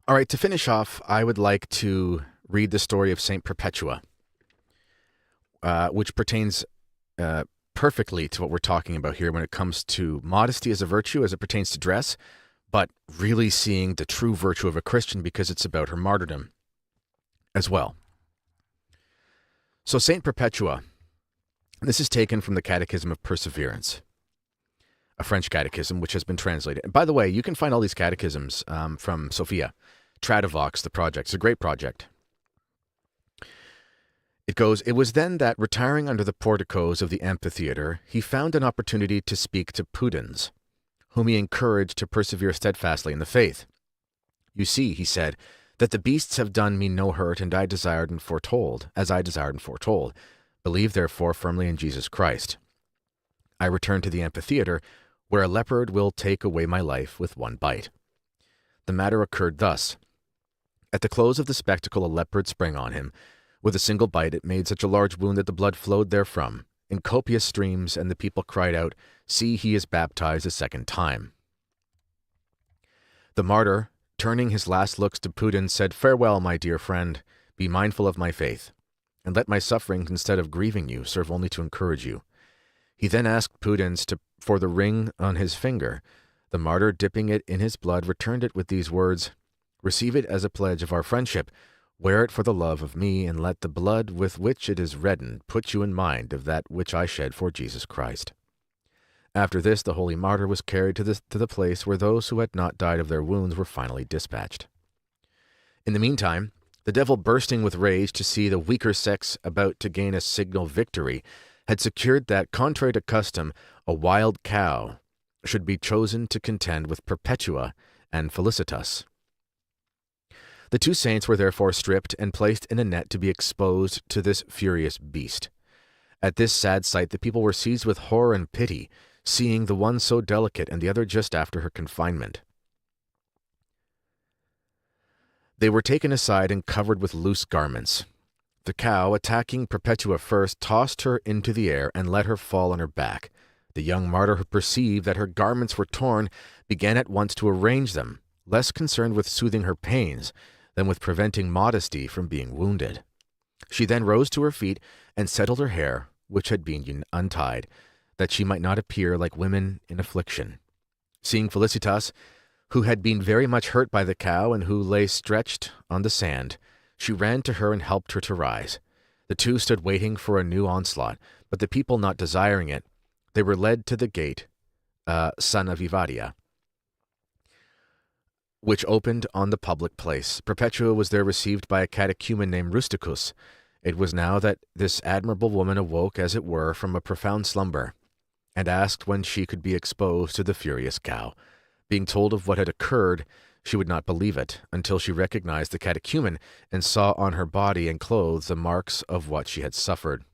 All right, to finish off, I would like to read the story of Saint Perpetua, which pertains perfectly to what we're talking about here when it comes to modesty as a virtue as it pertains to dress, but really seeing the true virtue of a Christian because it's about her martyrdom as well. So Saint Perpetua, this is taken from the Catechism of Perseverance, a French catechism which has been translated. And by the way, you can find all these catechisms from Sophia. Tradivox, the project. It's a great project. It goes, "It was then that, retiring under the porticos of the amphitheatre, he found an opportunity to speak to Pudens, whom he encouraged to persevere steadfastly in the faith. You see, he said, that the beasts have done me no hurt, and I desired and foretold, as I desired and foretold. Believe, therefore, firmly in Jesus Christ. I return to the amphitheatre, where a leopard will take away my life with one bite. The matter occurred thus. At the close of the spectacle, a leopard sprang on him. With a single bite, it made such a large wound that the blood flowed therefrom in copious streams, and the people cried out, 'See, he is baptized a second time.' The martyr, turning his last looks to Pudens, said, 'Farewell, my dear friend. Be mindful of my faith, and let my sufferings, instead of grieving you, serve only to encourage you.' He then asked Pudens for the ring on his finger. The martyr, dipping it in his blood, returned it with these words, 'Receive it as a pledge of our friendship. Wear it for the love of me, and let the blood with which it is reddened put you in mind of that which I shed for Jesus Christ.' After this, the holy martyr was carried to the place where those who had not died of their wounds were finally dispatched. In the meantime, the devil, bursting with rage to see the weaker sex about to gain a signal victory, had secured that, contrary to custom, a wild cow should be chosen to contend with Perpetua and Felicitas. The two saints were therefore stripped and placed in a net to be exposed to this furious beast. At this sad sight, the people were seized with horror and pity, seeing the one so delicate and the other just after her confinement. They were taken aside and covered with loose garments. The cow, attacking Perpetua first, tossed her into the air and let her fall on her back. The young martyr, who perceived that her garments were torn, began at once to arrange them, less concerned with soothing her pains than with preventing Modesty from being wounded. She then rose to her feet and settled her hair, which had been untied, that she might not appear like women in affliction. Seeing Felicitas, who had been very much hurt by the cow and who lay stretched on the sand, she ran to her and helped her to rise. The two stood waiting for a new onslaught, but the people not desiring it, they were led to the gate, Sana Vivaria, which opened on the public place. Perpetua was there received by a catechumen named Rusticus. It was now that this admirable woman awoke, as it were, from a profound slumber, and asked when she could be exposed to the furious cow. Being told of what had occurred, she would not believe it, until she recognized the catechumen, and saw on her body and clothes the marks of what she had suffered.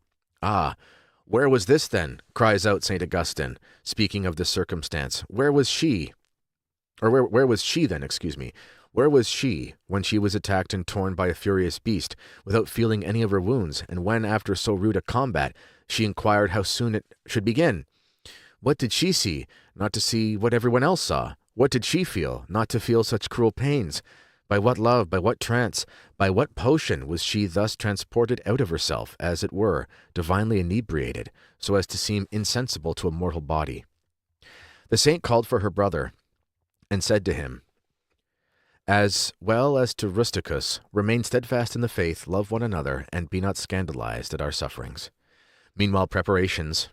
'Ah, where was this then?' cries out St. Augustine, speaking of this circumstance. Where was she then, Where was she when she was attacked and torn by a furious beast, without feeling any of her wounds, and when, after so rude a combat, she inquired how soon it should begin? What did she see, not to see what everyone else saw? What did she feel, not to feel such cruel pains? By what love, by what trance, by what potion was she thus transported out of herself, as it were, divinely inebriated, so as to seem insensible to a mortal body?' The saint called for her brother, and said to him, 'As well as to Rusticus, remain steadfast in the faith, love one another, and be not scandalized at our sufferings.' Meanwhile, preparations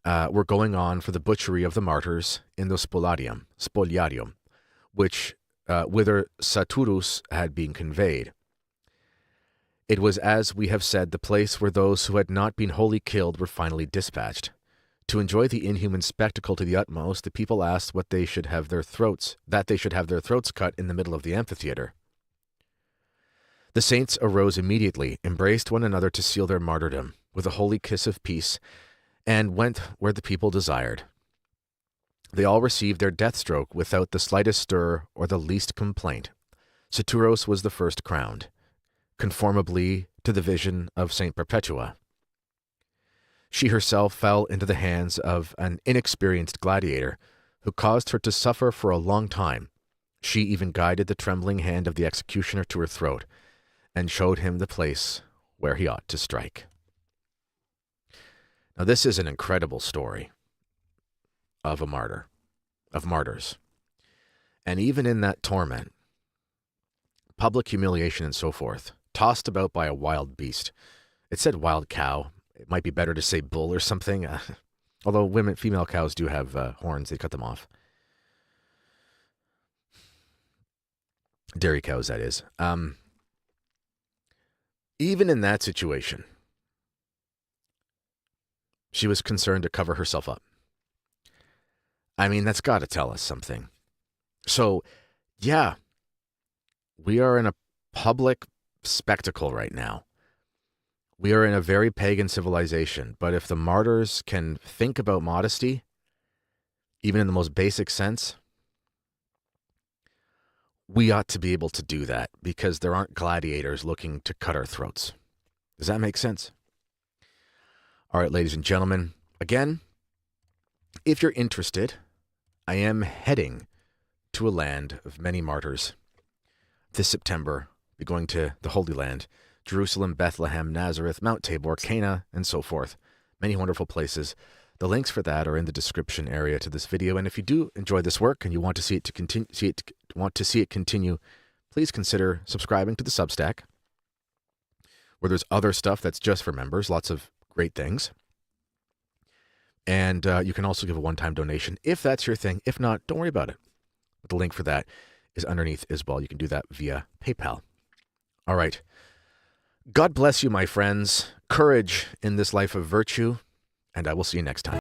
were going on for the butchery of the martyrs in the spoliarium, whither Saturus had been conveyed. It was, as we have said, the place where those who had not been wholly killed were finally dispatched. To enjoy the inhuman spectacle to the utmost, the people asked that they should have their throats cut in the middle of the amphitheatre. The saints arose immediately, embraced one another to seal their martyrdom with a holy kiss of peace, and went where the people desired. They all received their death stroke without the slightest stir or the least complaint. Saturos was the first crowned, conformably to the vision of Saint Perpetua. She herself fell into the hands of an inexperienced gladiator, who caused her to suffer for a long time, She even guided the trembling hand of the executioner to her throat and showed him the place where he ought to strike. Now, this is an incredible story of a martyr, of martyrs. And even in that torment, public humiliation and so forth, tossed about by a wild beast. It said wild cow. It might be better to say bull or something. Although female cows do have horns, they cut them off. Dairy cows, that is. Even in that situation, she was concerned to cover herself up. I mean, that's got to tell us something. So, yeah, we are in a public spectacle right now. We are in a very pagan civilization, but if the martyrs can think about modesty, even in the most basic sense, we ought to be able to do that because there aren't gladiators looking to cut our throats. Does that make sense? All right, ladies and gentlemen, again, if you're interested, I am heading to a land of many martyrs. This September, I'll be going to the Holy Land, Jerusalem, Bethlehem, Nazareth, Mount Tabor, Cana, and so forth. Many wonderful places. The links for that are in the description area to this video. And if you do enjoy this work and you want to see it continue, please consider subscribing to the Substack, where there's other stuff that's just for members, lots of great things. And you can also give a one-time donation if that's your thing. If not, don't worry about it. But the link for that is underneath as well. You can do that via PayPal. All right. God bless you, my friends. Courage in this life of virtue, and I will see you next time.